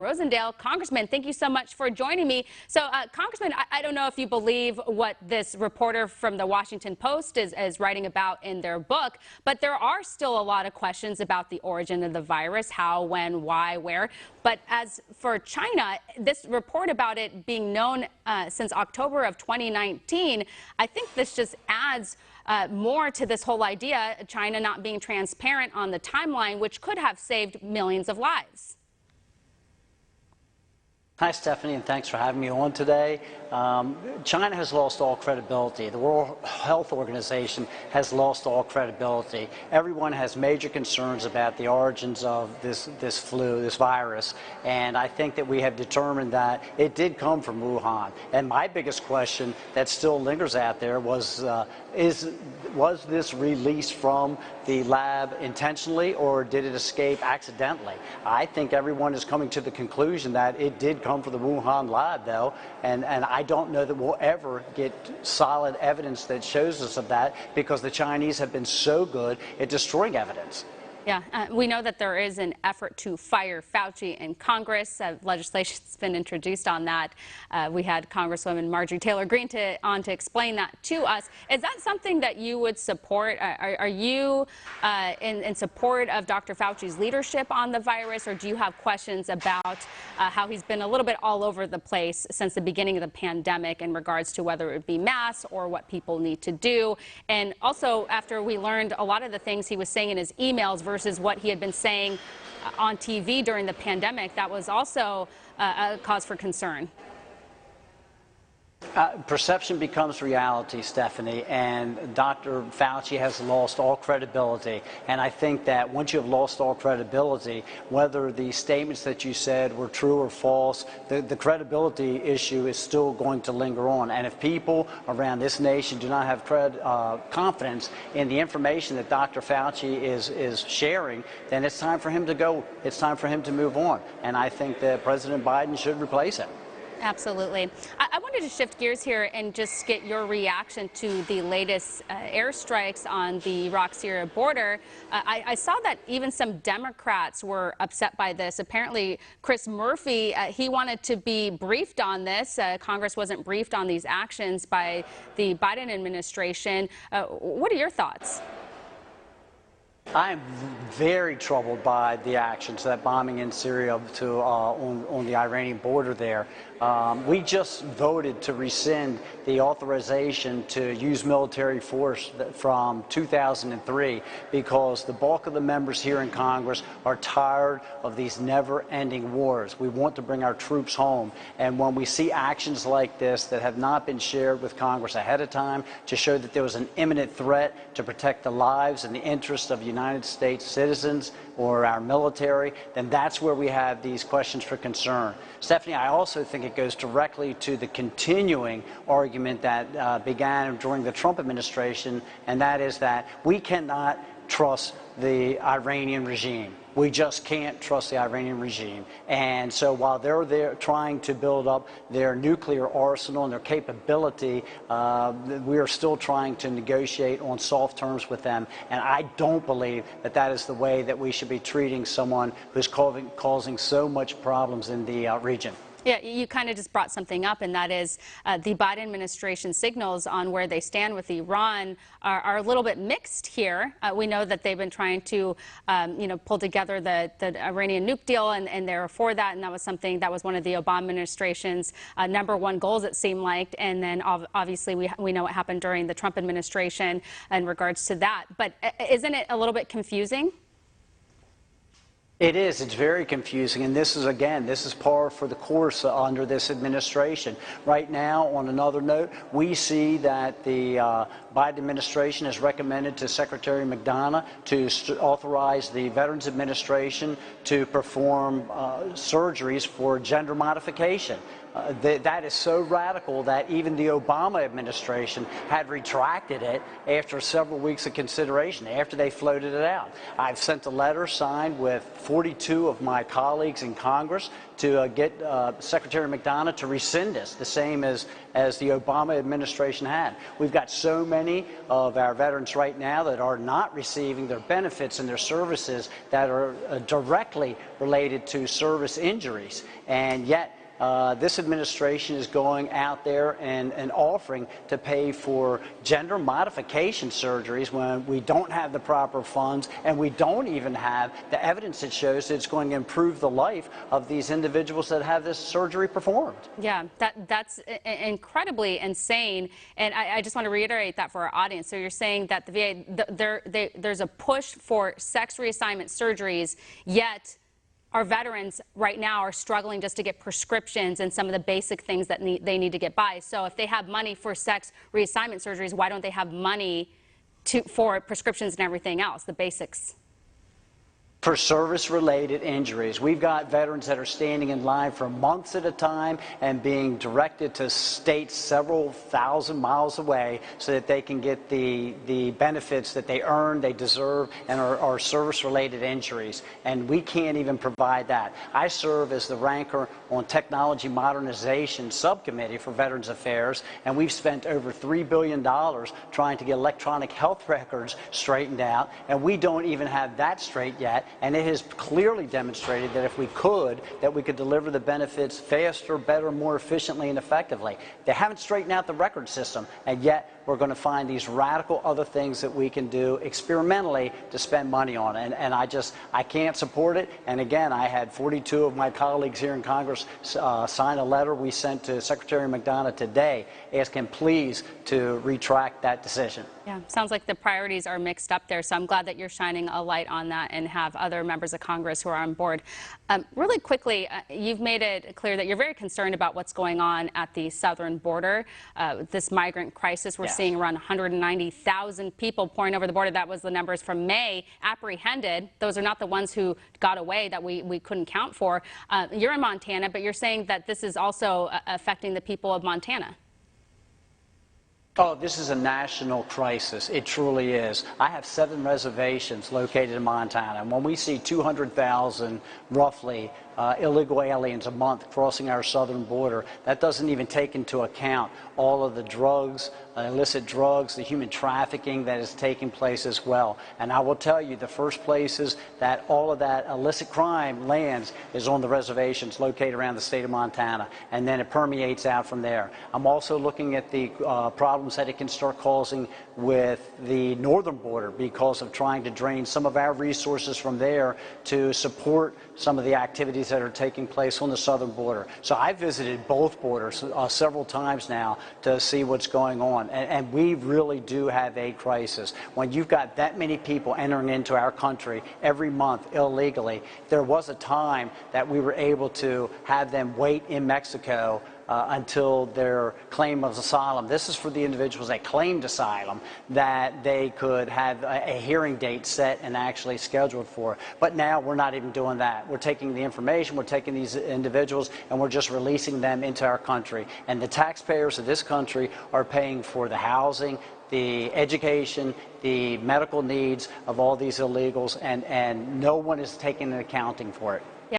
Rosendale. Congressman, thank you so much for joining me. So, Congressman, I don't know if you believe what this reporter from the Washington Post is writing about in their book, but there are still a lot of questions about the origin of the virus, how, when, why, where. But as for China, this report about it being known since October of 2019, I think this just adds more to this whole idea, China not being transparent on the timeline, which could have saved millions of lives. Hi, Stephanie, and thanks for having me on today. China has lost all credibility. The World Health Organization has lost all credibility. Everyone has major concerns about the origins of this flu, this virus, and I think that we have determined that it did come from Wuhan. And my biggest question that still lingers out there was this released from the lab intentionally, or did it escape accidentally? I think everyone is coming to the conclusion that it did come from the Wuhan lab, though, and I don't know that we'll ever get solid evidence that shows us of that, because the Chinese have been so good at destroying evidence. Yeah, we know that there is an effort to fire Fauci in Congress. Legislation's been introduced on that. We had Congresswoman Marjorie Taylor Greene on to explain that to us. Is that something that you would support? Are you in support of Dr. Fauci's leadership on the virus, or do you have questions about how he's been a little bit all over the place since the beginning of the pandemic in regards to whether it be masks or what people need to do? And also, after we learned a lot of the things he was saying in his emails versus what he had been saying on TV during the pandemic, that was also a cause for concern. Perception becomes reality, Stephanie, and Dr. Fauci has lost all credibility. And I think that once you have lost all credibility, whether the statements that you said were true or false, the credibility issue is still going to linger on. And if people around this nation do not have confidence in the information that Dr. Fauci is sharing, then it's time for him to go. It's time for him to move on. And I think that President Biden should replace him. Absolutely. I wanted to shift gears here and just get your reaction to the latest airstrikes on the Iraq-Syria border. I saw that even some Democrats were upset by this. Apparently, Chris Murphy, he wanted to be briefed on this. Congress wasn't briefed on these actions by the Biden administration. What are your thoughts? I am very troubled by the actions, that bombing in Syria on the Iranian border there. We just voted to rescind the authorization to use military force from 2003 because the bulk of the members here in Congress are tired of these never-ending wars. We want to bring our troops home. And when we see actions like this that have not been shared with Congress ahead of time to show that there was an imminent threat to protect the lives and the interests of United States citizens or our military, then that's where we have these questions for concern. Stephanie, I also think it goes directly to the continuing argument that began during the Trump administration, and that is that we cannot trust the Iranian regime. We just can't trust the Iranian regime. And so while they're there trying to build up their nuclear arsenal and their capability, we are still trying to negotiate on soft terms with them. And I don't believe that that is the way that we should be treating someone who's causing so much problems in the region. Yeah, you kind of just brought something up, and that is the Biden administration signals on where they stand with Iran are a little bit mixed here. We know that they've been trying to, pull together the Iranian nuke deal, and they're for that, and that was something that was one of the Obama administration's #1 goals, it seemed like. And then obviously we know what happened during the Trump administration in regards to that. But isn't it a little bit confusing? It is. It's very confusing. And this is par for the course under this administration. Right now, on another note, we see that the Biden administration has recommended to Secretary McDonough to authorize the Veterans Administration to perform surgeries for gender modification. That is so radical that even the Obama administration had retracted it after several weeks of consideration, after they floated it out. I've sent a letter signed with 42 of my colleagues in Congress to get Secretary McDonough to rescind this, the same as the Obama administration had. We've got so many of our veterans right now that are not receiving their benefits and their services that are directly related to service injuries, and yet this administration is going out there and offering to pay for gender modification surgeries when we don't have the proper funds, and we don't even have the evidence that shows that it's going to improve the life of these individuals that have this surgery performed. Yeah, that's incredibly insane. And I just want to reiterate that for our audience. So you're saying that the VA, there's a push for sex reassignment surgeries, yet our veterans right now are struggling just to get prescriptions and some of the basic things that they need to get by. So if they have money for sex reassignment surgeries, why don't they have money for prescriptions and everything else, the basics? For service-related injuries, we've got veterans that are standing in line for months at a time and being directed to states several thousand miles away so that they can get the benefits that they earn, they deserve, and are service-related injuries. And we can't even provide that. I serve as the ranker on Technology Modernization Subcommittee for Veterans Affairs, and we've spent over $3 billion trying to get electronic health records straightened out, and we don't even have that straight yet. And it has clearly demonstrated that if we could, that we could deliver the benefits faster, better, more efficiently, and effectively. They haven't straightened out the record system, and yet we're going to find these radical other things that we can do experimentally to spend money on. And I can't support it. And again, I had 42 of my colleagues here in Congress sign a letter we sent to Secretary McDonough today, asking please to retract that decision. Yeah, sounds like the priorities are mixed up there. So I'm glad that you're shining a light on that and have other members of Congress who are on board. Really quickly, you've made it clear that you're very concerned about what's going on at the southern border. This migrant crisis, we're seeing around 190,000 people pouring over the border. That was the numbers from May, apprehended. Those are not the ones who got away that we couldn't count for. You're in Montana, but you're saying that this is also affecting the people of Montana. Oh, this is a national crisis. It truly is. I have 7 reservations located in Montana, and when we see 200,000, roughly, illegal aliens a month crossing our southern border, that doesn't even take into account all of the drugs, illicit drugs, the human trafficking that is taking place as well. And I will tell you, the first places that all of that illicit crime lands is on the reservations located around the state of Montana, and then it permeates out from there. I'm also looking at the problems that it can start causing with the northern border because of trying to drain some of our resources from there to support some of the activities that are taking place on the southern border. So I visited both borders several times now to see what's going on. And we really do have a crisis. When you've got that many people entering into our country every month illegally, there was a time that we were able to have them wait in Mexico until their claim of asylum. This is for the individuals that claimed asylum, that they could have a hearing date set and actually scheduled for. But now we're not even doing that. We're taking the information, we're taking these individuals, and we're just releasing them into our country. And the taxpayers of this country are paying for the housing, the education, the medical needs of all these illegals, and no one is taking an accounting for it.